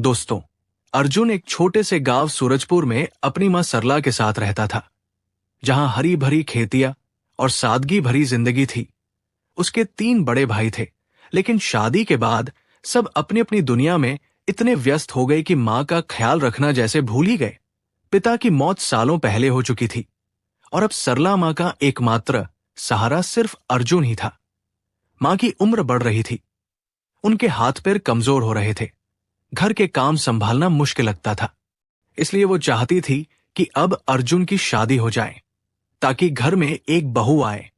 दोस्तों, अर्जुन एक छोटे से गांव सूरजपुर में अपनी मां सरला के साथ रहता था, जहां हरी भरी खेतियां और सादगी भरी जिंदगी थी। उसके 3 बड़े भाई थे, लेकिन शादी के बाद सब अपनी अपनी दुनिया में इतने व्यस्त हो गए कि मां का ख्याल रखना जैसे भूल ही गए। पिता की मौत सालों पहले हो चुकी थी और अब सरला मां का एकमात्र सहारा सिर्फ अर्जुन ही था। मां की उम्र बढ़ रही थी, उनके हाथ पैर कमजोर हो रहे थे, घर के काम संभालना मुश्किल लगता था। इसलिए वो चाहती थी कि अब अर्जुन की शादी हो जाए, ताकि घर में एक बहू आए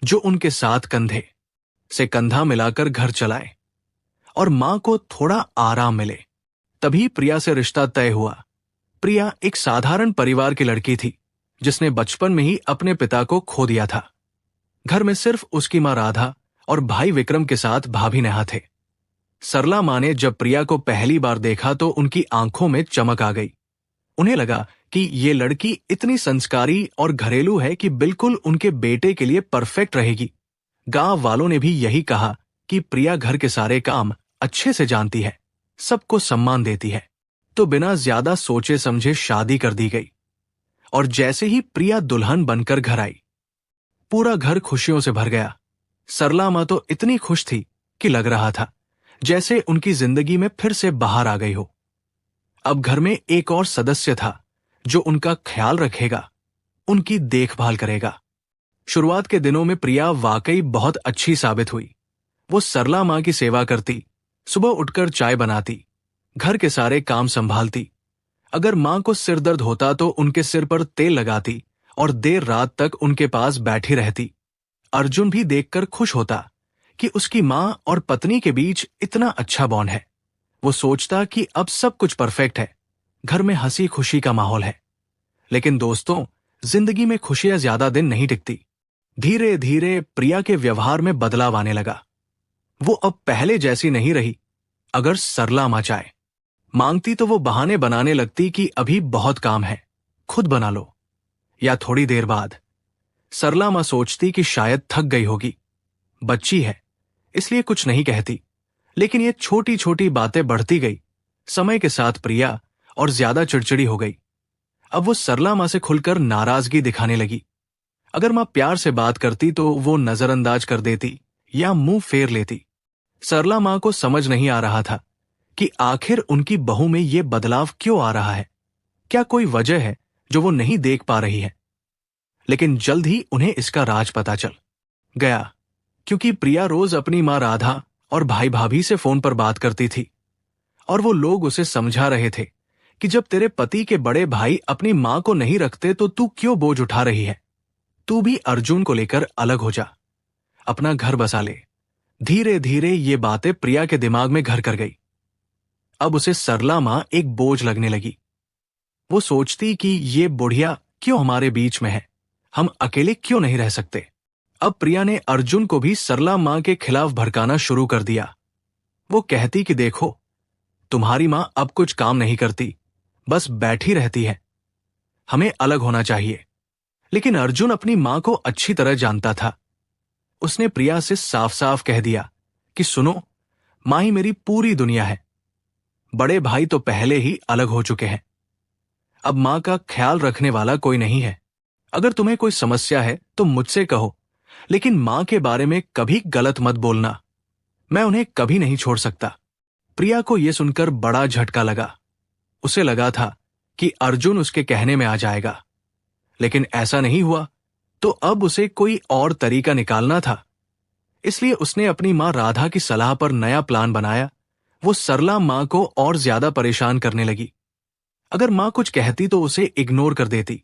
जो उनके साथ कंधे से कंधा मिलाकर घर चलाए और मां को थोड़ा आराम मिले। तभी प्रिया से रिश्ता तय हुआ। प्रिया एक साधारण परिवार की लड़की थी, जिसने बचपन में ही अपने पिता को खो दिया था। घर में सिर्फ उसकी मां राधा और भाई विक्रम के साथ भाभी नेहा थे। सरला मां ने जब प्रिया को पहली बार देखा तो उनकी आंखों में चमक आ गई। उन्हें लगा कि ये लड़की इतनी संस्कारी और घरेलू है कि बिल्कुल उनके बेटे के लिए परफेक्ट रहेगी। गांव वालों ने भी यही कहा कि प्रिया घर के सारे काम अच्छे से जानती है, सबको सम्मान देती है। तो बिना ज्यादा सोचे समझे शादी कर दी गई। और जैसे ही प्रिया दुल्हन बनकर घर आई, पूरा घर खुशियों से भर गया। सरला मां तो इतनी खुश थी कि लग रहा था जैसे उनकी जिंदगी में फिर से बाहर आ गई हो। अब घर में एक और सदस्य था जो उनका ख्याल रखेगा, उनकी देखभाल करेगा। शुरुआत के दिनों में प्रिया वाकई बहुत अच्छी साबित हुई। वो सरला मां की सेवा करती, सुबह उठकर चाय बनाती, घर के सारे काम संभालती। अगर मां को सिर दर्द होता तो उनके सिर पर तेल लगाती और देर रात तक उनके पास बैठी रहती। अर्जुन भी देखकर खुश होता कि उसकी मां और पत्नी के बीच इतना अच्छा बॉन्ड है। वो सोचता कि अब सब कुछ परफेक्ट है, घर में हंसी खुशी का माहौल है। लेकिन दोस्तों, जिंदगी में खुशियां ज्यादा दिन नहीं टिकती। धीरे धीरे प्रिया के व्यवहार में बदलाव आने लगा। वो अब पहले जैसी नहीं रही। अगर सरला मां चाहे मांगती तो वो बहाने बनाने लगती कि अभी बहुत काम है, खुद बना लो। या थोड़ी देर बाद सरला मां सोचती कि शायद थक गई होगी, बच्ची है इसलिए कुछ नहीं कहती। लेकिन ये छोटी छोटी बातें बढ़ती गई। समय के साथ प्रिया और ज्यादा चिड़चिड़ी हो गई। अब वो सरला मां से खुलकर नाराजगी दिखाने लगी। अगर मां प्यार से बात करती तो वो नजरअंदाज कर देती या मुंह फेर लेती। सरला मां को समझ नहीं आ रहा था कि आखिर उनकी बहू में ये बदलाव क्यों आ रहा है। क्या कोई वजह है जो वो नहीं देख पा रही है? लेकिन जल्द ही उन्हें इसका राज पता चल गया, क्योंकि प्रिया रोज अपनी मां राधा और भाई भाभी से फोन पर बात करती थी और वो लोग उसे समझा रहे थे कि जब तेरे पति के बड़े भाई अपनी मां को नहीं रखते तो तू क्यों बोझ उठा रही है। तू भी अर्जुन को लेकर अलग हो जा, अपना घर बसा ले। धीरे धीरे ये बातें प्रिया के दिमाग में घर कर गई। अब उसे सरला मां एक बोझ लगने लगी। वो सोचती कि ये बुढ़िया क्यों हमारे बीच में है, हम अकेले क्यों नहीं रह सकते। अब प्रिया ने अर्जुन को भी सरला मां के खिलाफ भड़काना शुरू कर दिया। वो कहती कि देखो, तुम्हारी मां अब कुछ काम नहीं करती, बस बैठी रहती है, हमें अलग होना चाहिए। लेकिन अर्जुन अपनी मां को अच्छी तरह जानता था। उसने प्रिया से साफ साफ कह दिया कि सुनो, मां ही मेरी पूरी दुनिया है। बड़े भाई तो पहले ही अलग हो चुके हैं, अब मां का ख्याल रखने वाला कोई नहीं है। अगर तुम्हें कोई समस्या है तो मुझसे कहो, लेकिन मां के बारे में कभी गलत मत बोलना, मैं उन्हें कभी नहीं छोड़ सकता। प्रिया को यह सुनकर बड़ा झटका लगा। उसे लगा था कि अर्जुन उसके कहने में आ जाएगा, लेकिन ऐसा नहीं हुआ। तो अब उसे कोई और तरीका निकालना था। इसलिए उसने अपनी मां राधा की सलाह पर नया प्लान बनाया। वो सरला मां को और ज्यादा परेशान करने लगी। अगर मां कुछ कहती तो उसे इग्नोर कर देती।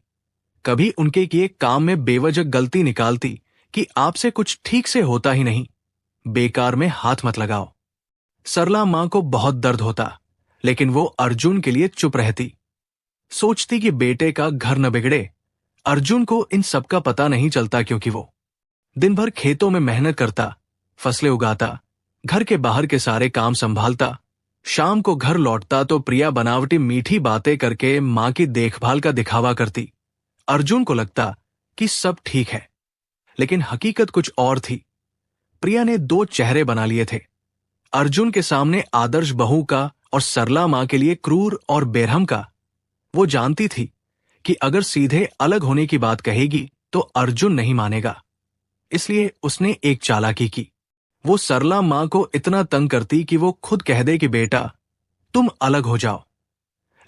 कभी उनके किए काम में बेवजह गलती निकालती कि आपसे कुछ ठीक से होता ही नहीं, बेकार में हाथ मत लगाओ। सरला मां को बहुत दर्द होता, लेकिन वो अर्जुन के लिए चुप रहती। सोचती कि बेटे का घर न बिगड़े। अर्जुन को इन सब का पता नहीं चलता, क्योंकि वो दिन भर खेतों में मेहनत करता, फसलें उगाता, घर के बाहर के सारे काम संभालता। शाम को घर लौटता तो प्रिया बनावटी मीठी बातें करके मां की देखभाल का दिखावा करती। अर्जुन को लगता कि सब ठीक है, लेकिन हकीकत कुछ और थी। प्रिया ने 2 चेहरे बना लिए थे। अर्जुन के सामने आदर्श बहू का और सरला मां के लिए क्रूर और बेरहम का। वो जानती थी कि अगर सीधे अलग होने की बात कहेगी तो अर्जुन नहीं मानेगा, इसलिए उसने एक चालाकी की। वो सरला मां को इतना तंग करती कि वो खुद कह दे कि बेटा तुम अलग हो जाओ।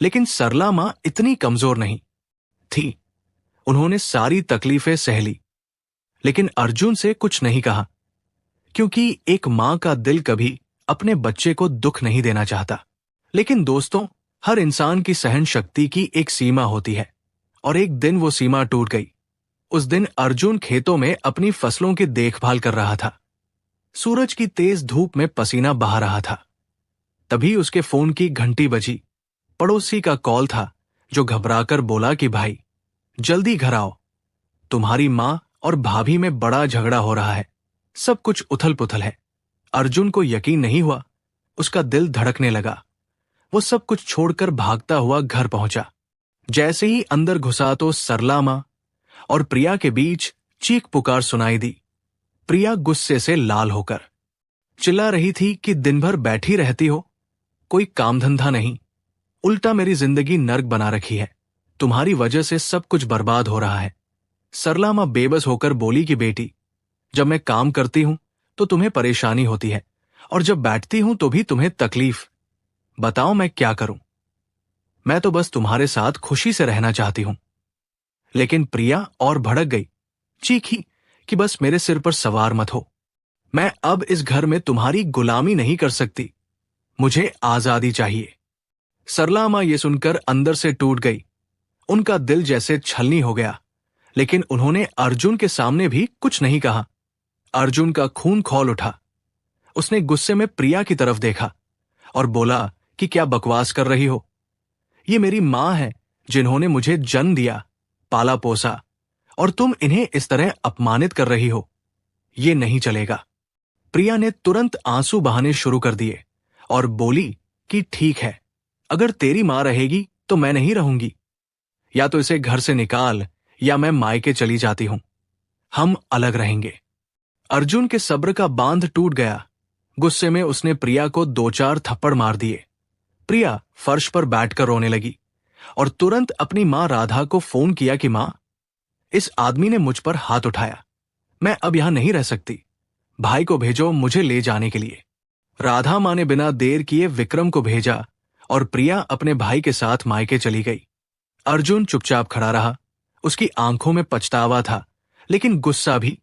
लेकिन सरला मां इतनी कमजोर नहीं थी। उन्होंने सारी तकलीफें सह ली, लेकिन अर्जुन से कुछ नहीं कहा, क्योंकि एक मां का दिल कभी अपने बच्चे को दुख नहीं देना चाहता। लेकिन दोस्तों, हर इंसान की सहन शक्ति की एक सीमा होती है, और एक दिन वो सीमा टूट गई। उस दिन अर्जुन खेतों में अपनी फसलों की देखभाल कर रहा था। सूरज की तेज धूप में पसीना बहा रहा था। तभी उसके फोन की घंटी बजी। पड़ोसी का कॉल था, जो घबराकर बोला कि भाई जल्दी घर आओ, तुम्हारी मां और भाभी में बड़ा झगड़ा हो रहा है, सब कुछ उथल पुथल है। अर्जुन को यकीन नहीं हुआ, उसका दिल धड़कने लगा। वो सब कुछ छोड़कर भागता हुआ घर पहुंचा। जैसे ही अंदर घुसा तो सरला मां और प्रिया के बीच चीख पुकार सुनाई दी। प्रिया गुस्से से लाल होकर चिल्ला रही थी कि दिन भर बैठी रहती हो, कोई काम धंधा नहीं, उल्टा मेरी जिंदगी नर्क बना रखी है, तुम्हारी वजह से सब कुछ बर्बाद हो रहा है। सरला मां बेबस होकर बोली कि बेटी, जब मैं काम करती हूं तो तुम्हें परेशानी होती है, और जब बैठती हूं तो भी तुम्हें तकलीफ। बताओ मैं क्या करूं? मैं तो बस तुम्हारे साथ खुशी से रहना चाहती हूं। लेकिन प्रिया और भड़क गई, चीखी कि बस मेरे सिर पर सवार मत हो, मैं अब इस घर में तुम्हारी गुलामी नहीं कर सकती, मुझे आजादी चाहिए। सरला मां ये सुनकर अंदर से टूट गई। उनका दिल जैसे छलनी हो गया, लेकिन उन्होंने अर्जुन के सामने भी कुछ नहीं कहा। अर्जुन का खून खौल उठा। उसने गुस्से में प्रिया की तरफ देखा और बोला कि क्या बकवास कर रही हो? ये मेरी मां है, जिन्होंने मुझे जन्म दिया, पाला पोसा, और तुम इन्हें इस तरह अपमानित कर रही हो। ये नहीं चलेगा। प्रिया ने तुरंत आंसू बहाने शुरू कर दिए और बोली कि ठीक है, अगर तेरी मां रहेगी तो मैं नहीं रहूंगी। या तो इसे घर से निकाल या मैं मायके चली जाती हूं, हम अलग रहेंगे। अर्जुन के सब्र का बांध टूट गया। गुस्से में उसने प्रिया को 2-4 थप्पड़ मार दिए। प्रिया फर्श पर बैठकर रोने लगी और तुरंत अपनी मां राधा को फोन किया कि मां, इस आदमी ने मुझ पर हाथ उठाया, मैं अब यहां नहीं रह सकती, भाई को भेजो मुझे ले जाने के लिए। राधा मां ने बिना देर किए विक्रम को भेजा और प्रिया अपने भाई के साथ मायके चली गई। अर्जुन चुपचाप खड़ा रहा। उसकी आंखों में पछतावा था, लेकिन गुस्सा भी।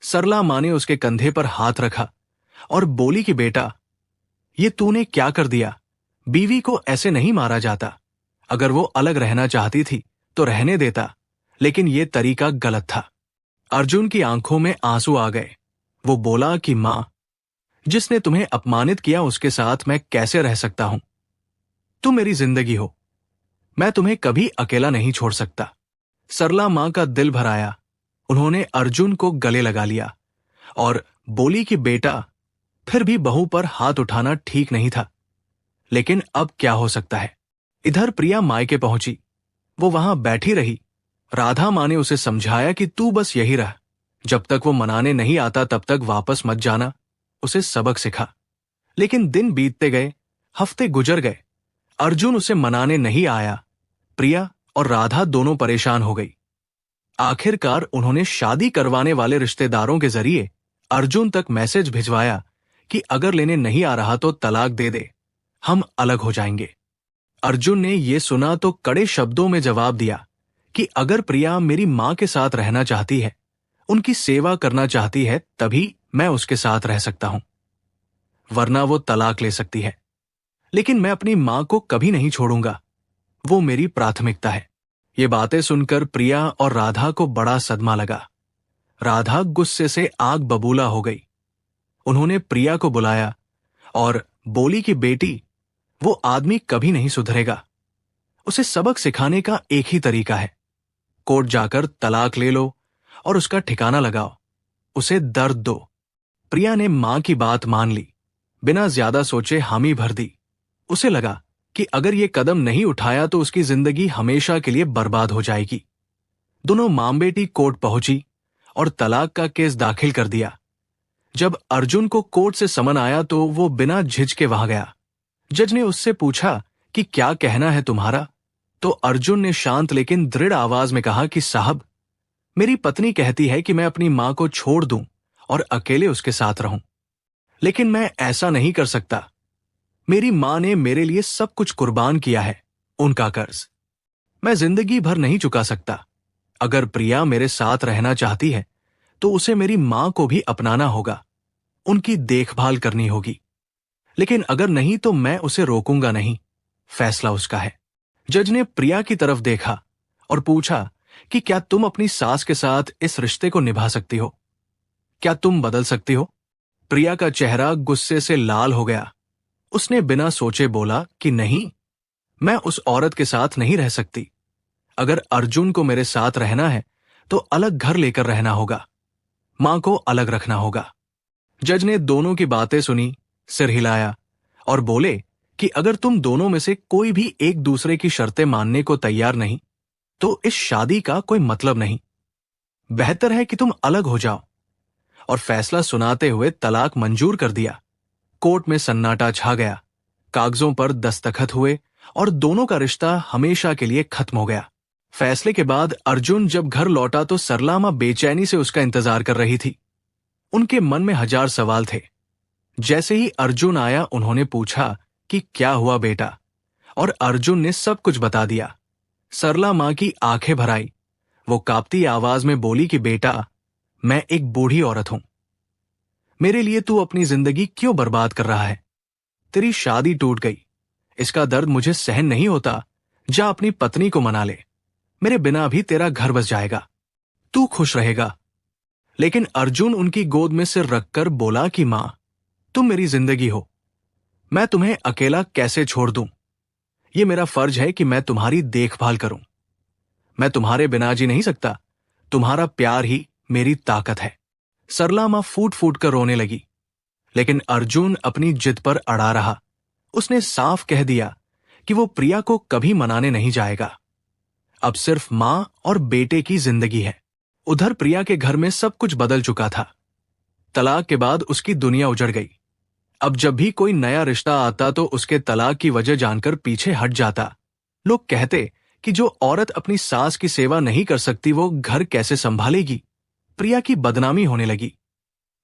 सरला मां ने उसके कंधे पर हाथ रखा और बोली कि बेटा, ये तूने क्या कर दिया? बीवी को ऐसे नहीं मारा जाता। अगर वो अलग रहना चाहती थी तो रहने देता, लेकिन ये तरीका गलत था। अर्जुन की आंखों में आंसू आ गए। वो बोला कि मां, जिसने तुम्हें अपमानित किया उसके साथ मैं कैसे रह सकता हूं? तुम मेरी जिंदगी हो, मैं तुम्हें कभी अकेला नहीं छोड़ सकता। सरला मां का दिल भर आया। उन्होंने अर्जुन को गले लगा लिया और बोली कि बेटा, फिर भी बहू पर हाथ उठाना ठीक नहीं था, लेकिन अब क्या हो सकता है। इधर प्रिया मायके पहुंची। वो वहां बैठी रही। राधा मां ने उसे समझाया कि तू बस यही रह, जब तक वो मनाने नहीं आता तब तक वापस मत जाना, उसे सबक सिखा। लेकिन दिन बीतते गए, हफ्ते गुजर गए, अर्जुन उसे मनाने नहीं आया। प्रिया और राधा दोनों परेशान हो गई। आखिरकार उन्होंने शादी करवाने वाले रिश्तेदारों के जरिए अर्जुन तक मैसेज भिजवाया कि अगर लेने नहीं आ रहा तो तलाक दे दे, हम अलग हो जाएंगे। अर्जुन ने यह सुना तो कड़े शब्दों में जवाब दिया कि अगर प्रिया मेरी मां के साथ रहना चाहती है, उनकी सेवा करना चाहती है, तभी मैं उसके साथ रह सकता हूं, वरना वो तलाक ले सकती है। लेकिन मैं अपनी मां को कभी नहीं छोड़ूंगा, वो मेरी प्राथमिकता है। ये बातें सुनकर प्रिया और राधा को बड़ा सदमा लगा। राधा गुस्से से आग बबूला हो गई। उन्होंने प्रिया को बुलाया और बोली कि बेटी, वो आदमी कभी नहीं सुधरेगा, उसे सबक सिखाने का एक ही तरीका है, कोर्ट जाकर तलाक ले लो और उसका ठिकाना लगाओ, उसे दर्द दो। प्रिया ने मां की बात मान ली, बिना ज्यादा सोचे हामी भर दी। उसे लगा कि अगर ये कदम नहीं उठाया तो उसकी जिंदगी हमेशा के लिए बर्बाद हो जाएगी। दोनों मां बेटी कोर्ट पहुंची और तलाक का केस दाखिल कर दिया। जब अर्जुन को कोर्ट से समन आया तो वो बिना झिझके वहां गया। जज ने उससे पूछा कि क्या कहना है तुम्हारा? तो अर्जुन ने शांत लेकिन दृढ़ आवाज में कहा कि साहब, मेरी पत्नी कहती है कि मैं अपनी मां को छोड़ दूं और अकेले उसके साथ रहूं, लेकिन मैं ऐसा नहीं कर सकता। मेरी मां ने मेरे लिए सब कुछ कुर्बान किया है, उनका कर्ज मैं जिंदगी भर नहीं चुका सकता। अगर प्रिया मेरे साथ रहना चाहती है तो उसे मेरी मां को भी अपनाना होगा, उनकी देखभाल करनी होगी। लेकिन अगर नहीं तो मैं उसे रोकूंगा नहीं, फैसला उसका है। जज ने प्रिया की तरफ देखा और पूछा कि क्या तुम अपनी सास के साथ इस रिश्ते को निभा सकती हो? क्या तुम बदल सकती हो? प्रिया का चेहरा गुस्से से लाल हो गया। उसने बिना सोचे बोला कि नहीं, मैं उस औरत के साथ नहीं रह सकती। अगर अर्जुन को मेरे साथ रहना है तो अलग घर लेकर रहना होगा, मां को अलग रखना होगा। जज ने दोनों की बातें सुनी, सिर हिलाया और बोले कि अगर तुम दोनों में से कोई भी एक दूसरे की शर्तें मानने को तैयार नहीं तो इस शादी का कोई मतलब नहीं। बेहतर है कि तुम अलग हो जाओ। और फैसला सुनाते हुए तलाक मंजूर कर दिया। कोर्ट में सन्नाटा छा गया। कागजों पर दस्तखत हुए और दोनों का रिश्ता हमेशा के लिए खत्म हो गया। फैसले के बाद अर्जुन जब घर लौटा तो सरला मां बेचैनी से उसका इंतजार कर रही थी। उनके मन में हजार सवाल थे। जैसे ही अर्जुन आया उन्होंने पूछा कि क्या हुआ बेटा, और अर्जुन ने सब कुछ बता दिया। सरला मां की आंखें भर आई। वो कांपती आवाज में बोली कि बेटा, मैं एक बूढ़ी औरत हूं। मेरे लिए तू अपनी जिंदगी क्यों बर्बाद कर रहा है? तेरी शादी टूट गई, इसका दर्द मुझे सहन नहीं होता। जा अपनी पत्नी को मना ले, मेरे बिना भी तेरा घर बस जाएगा, तू खुश रहेगा। लेकिन अर्जुन उनकी गोद में सिर रखकर बोला कि मां, तुम मेरी जिंदगी हो, मैं तुम्हें अकेला कैसे छोड़ दूं? यह मेरा फर्ज है कि मैं तुम्हारी देखभाल करूं। मैं तुम्हारे बिना जी नहीं सकता, तुम्हारा प्यार ही मेरी ताकत है। सरला मां फूट फूट कर रोने लगी, लेकिन अर्जुन अपनी जिद पर अड़ा रहा। उसने साफ कह दिया कि वो प्रिया को कभी मनाने नहीं जाएगा। अब सिर्फ मां और बेटे की जिंदगी है। उधर प्रिया के घर में सब कुछ बदल चुका था। तलाक के बाद उसकी दुनिया उजड़ गई। अब जब भी कोई नया रिश्ता आता तो उसके तलाक की वजह जानकर पीछे हट जाता। लोग कहते कि जो औरत अपनी सास की सेवा नहीं कर सकती वो घर कैसे संभालेगी। प्रिया की बदनामी होने लगी।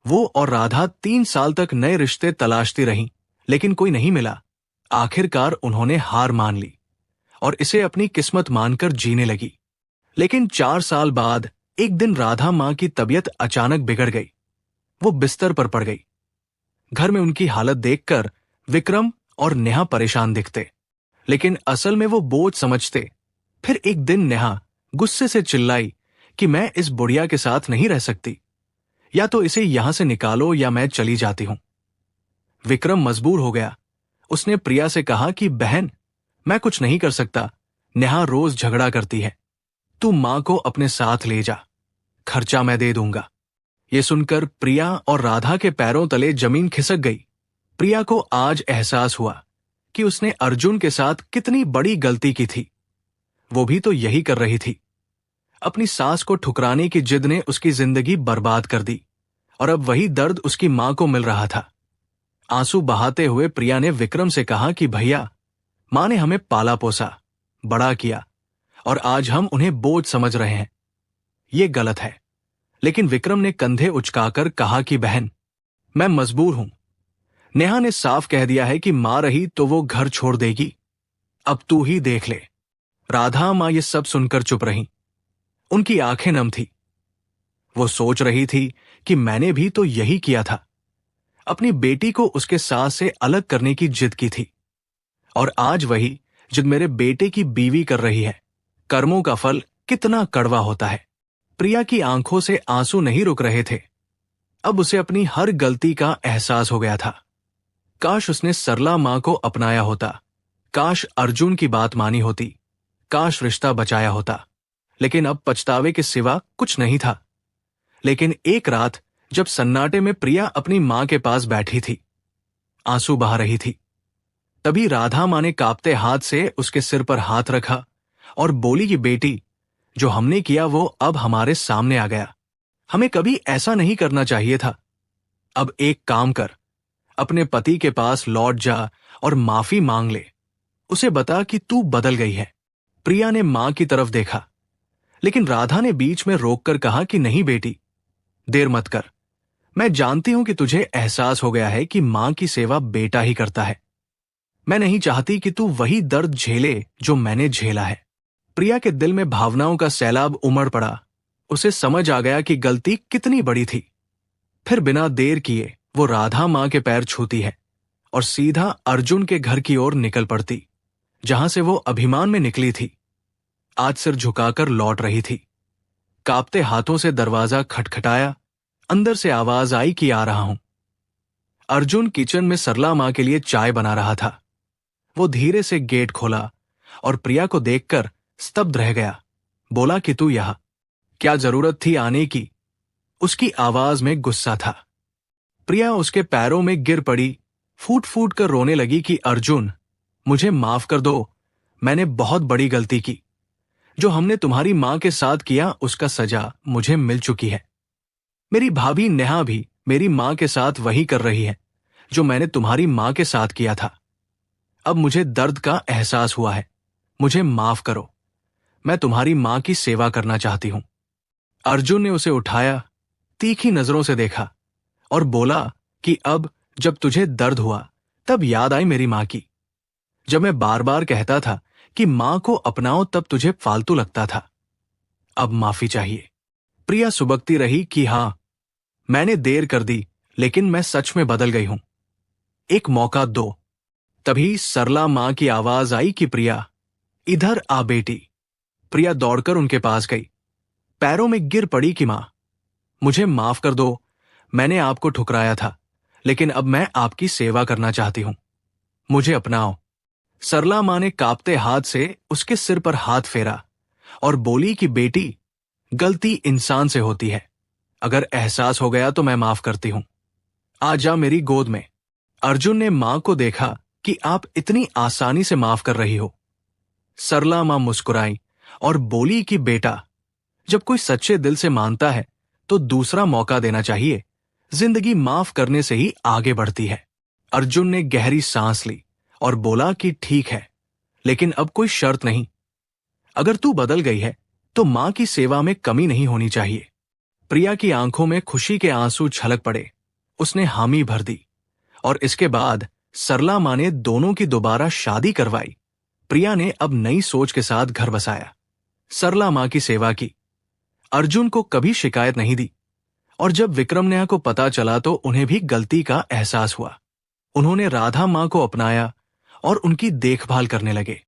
वो और राधा 3 साल तक नए रिश्ते तलाशती रहीं, लेकिन कोई नहीं मिला। आखिरकार उन्होंने हार मान ली और इसे अपनी किस्मत मानकर जीने लगी। लेकिन 4 साल बाद एक दिन राधा मां की तबीयत अचानक बिगड़ गई। वो बिस्तर पर पड़ गई। घर में उनकी हालत देखकर विक्रम और नेहा परेशान दिखते, लेकिन असल में वो बोझ समझते। फिर एक दिन नेहा गुस्से से चिल्लाई कि मैं इस बुढ़िया के साथ नहीं रह सकती, या तो इसे यहां से निकालो या मैं चली जाती हूं। विक्रम मजबूर हो गया। उसने प्रिया से कहा कि बहन, मैं कुछ नहीं कर सकता, नेहा रोज झगड़ा करती है, तू मां को अपने साथ ले जा, खर्चा मैं दे दूंगा। ये सुनकर प्रिया और राधा के पैरों तले जमीन खिसक गई। प्रिया को आज एहसास हुआ कि उसने अर्जुन के साथ कितनी बड़ी गलती की थी। वो भी तो यही कर रही थी। अपनी सास को ठुकराने की जिद ने उसकी जिंदगी बर्बाद कर दी और अब वही दर्द उसकी मां को मिल रहा था। आंसू बहाते हुए प्रिया ने विक्रम से कहा कि भैया, मां ने हमें पाला पोसा, बड़ा किया और आज हम उन्हें बोझ समझ रहे हैं। ये गलत है। लेकिन विक्रम ने कंधे उचकाकर कहा कि बहन, मैं मजबूर हूं। नेहा ने साफ कह दिया है कि मां रही तो वो घर छोड़ देगी। अब तू ही देख ले। राधा मां ये सब सुनकर चुप रही। उनकी आंखें नम थी। वो सोच रही थी कि मैंने भी तो यही किया था। अपनी बेटी को उसके सास से अलग करने की जिद की थी, और आज वही जिद मेरे बेटे की बीवी कर रही है। कर्मों का फल कितना कड़वा होता है। प्रिया की आंखों से आंसू नहीं रुक रहे थे। अब उसे अपनी हर गलती का एहसास हो गया था। काश उसने सरला मां को अपनाया होता, काश अर्जुन की बात मानी होती, काश रिश्ता बचाया होता। लेकिन अब पछतावे के सिवा कुछ नहीं था। लेकिन एक रात जब सन्नाटे में प्रिया अपनी मां के पास बैठी थी, आंसू बहा रही थी, तभी राधा मां ने कांपते हाथ से उसके सिर पर हाथ रखा और बोली कि बेटी, जो हमने किया वो अब हमारे सामने आ गया। हमें कभी ऐसा नहीं करना चाहिए था। अब एक काम कर, अपने पति के पास लौट जा और माफी मांग ले। उसे बता कि तू बदल गई है। प्रिया ने मां की तरफ देखा, लेकिन राधा ने बीच में रोककर कहा कि नहीं बेटी, देर मत कर। मैं जानती हूं कि तुझे एहसास हो गया है कि मां की सेवा बेटा ही करता है। मैं नहीं चाहती कि तू वही दर्द झेले जो मैंने झेला है। प्रिया के दिल में भावनाओं का सैलाब उमड़ पड़ा। उसे समझ आ गया कि गलती कितनी बड़ी थी। फिर बिना देर किए वो राधा मां के पैर छूती है और सीधा अर्जुन के घर की ओर निकल पड़ती, जहां से वो अभिमान में निकली थी। आज सिर झुकाकर लौट रही थी। कांपते हाथों से दरवाजा खटखटाया। अंदर से आवाज आई कि आ रहा हूं। अर्जुन किचन में सरला मां के लिए चाय बना रहा था। वो धीरे से गेट खोला और प्रिया को देखकर स्तब्ध रह गया। बोला कि तू यहां, क्या जरूरत थी आने की? उसकी आवाज में गुस्सा था। प्रिया उसके पैरों में गिर पड़ी, फूट फूट कर रोने लगी कि अर्जुन, मुझे माफ कर दो। मैंने बहुत बड़ी गलती की। जो हमने तुम्हारी मां के साथ किया उसका सजा मुझे मिल चुकी है। मेरी भाभी नेहा भी मेरी मां के साथ वही कर रही है जो मैंने तुम्हारी मां के साथ किया था। अब मुझे दर्द का एहसास हुआ है। मुझे माफ करो। मैं तुम्हारी मां की सेवा करना चाहती हूं। अर्जुन ने उसे उठाया, तीखी नजरों से देखा और बोला कि अब जब तुझे दर्द हुआ तब याद आई मेरी मां की। जब मैं बार बार कहता था कि मां को अपनाओ तब तुझे फालतू लगता था। अब माफी चाहिए। प्रिया सुबकती रही कि हां, मैंने देर कर दी, लेकिन मैं सच में बदल गई हूं। एक मौका दो। तभी सरला मां की आवाज आई कि प्रिया, इधर आ बेटी। प्रिया दौड़कर उनके पास गई, पैरों में गिर पड़ी कि मां, मुझे माफ कर दो। मैंने आपको ठुकराया था, लेकिन अब मैं आपकी सेवा करना चाहती हूं। मुझे अपनाओ। सरला मां ने कांपते हाथ से उसके सिर पर हाथ फेरा और बोली कि बेटी, गलती इंसान से होती है। अगर एहसास हो गया तो मैं माफ करती हूं। आ जा मेरी गोद में। अर्जुन ने मां को देखा कि आप इतनी आसानी से माफ कर रही हो। सरला मां मुस्कुराई और बोली कि बेटा, जब कोई सच्चे दिल से मानता है तो दूसरा मौका देना चाहिए। जिंदगी माफ करने से ही आगे बढ़ती है। अर्जुन ने गहरी सांस ली और बोला कि ठीक है, लेकिन अब कोई शर्त नहीं। अगर तू बदल गई है तो मां की सेवा में कमी नहीं होनी चाहिए। प्रिया की आंखों में खुशी के आंसू छलक पड़े। उसने हामी भर दी और इसके बाद सरला मां ने दोनों की दोबारा शादी करवाई। प्रिया ने अब नई सोच के साथ घर बसाया। सरला मां की सेवा की। अर्जुन को कभी शिकायत नहीं दी और जब विक्रम नेहा को पता चला तो उन्हें भी गलती का एहसास हुआ। उन्होंने राधा मां को अपनाया और उनकी देखभाल करने लगे।